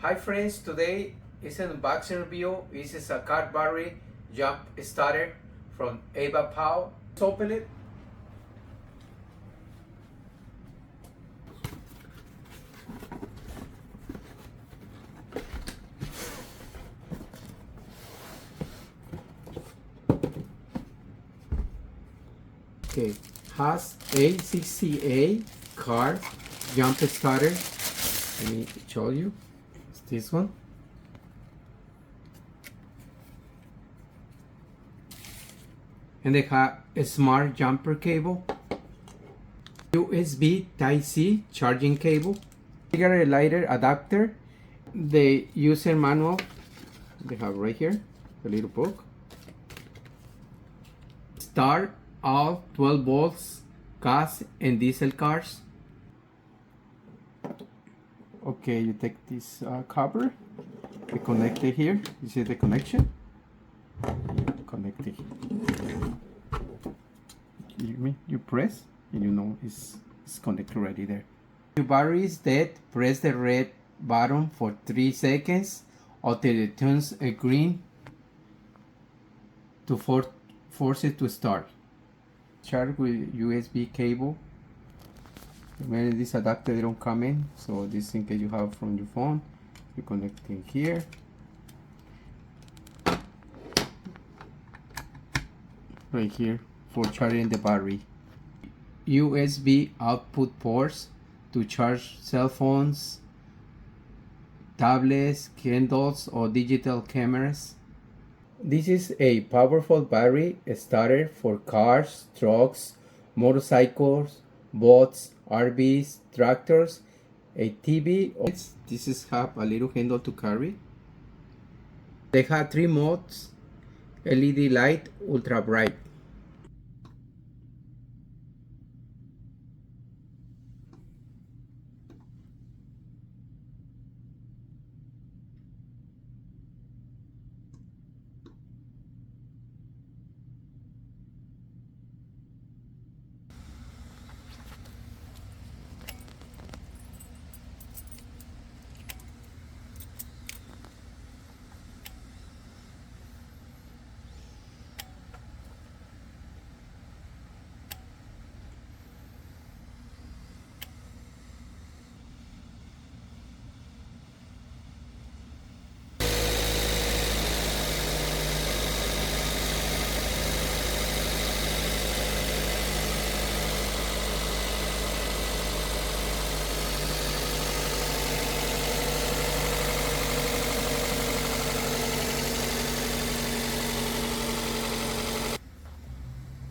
Hi friends, today is an unboxing review. This is a car battery jump starter from AVAPOW. Let's open it. Okay, has A60A car jump starter. Let me show you. It's this one. And they have a smart jumper cable, USB Type-C charging cable, cigarette lighter adapter, the user manual they have right here, the little book. Start all 12 volts gas and diesel cars. Okay, you take this cover, you connect it here. You see the connection? Connect it. You press and you know it's connected already there. Your battery is dead. Press the red button for 3 seconds until it turns green to force it to start. Charge with USB cable. Remember, this adapter they don't come in, so this in case you have from your phone, you connect in here. Right here for charging the battery. USB output ports to charge cell phones, tablets, Kindles, or digital cameras. This is a powerful battery starter for cars, trucks, motorcycles, boats, RVs, tractors, a TV. This is have a little handle to carry. They have 3 modes: LED light, ultra bright.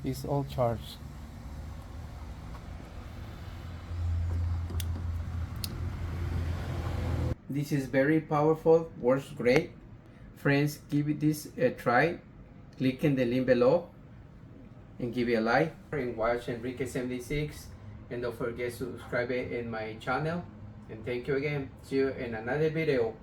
It's all charged. This is very powerful, works great. Friends, give it this a try. Click in the link below and give it a like. And watch Enrique76, and don't forget to subscribe in my channel. And thank you again. See you in another video.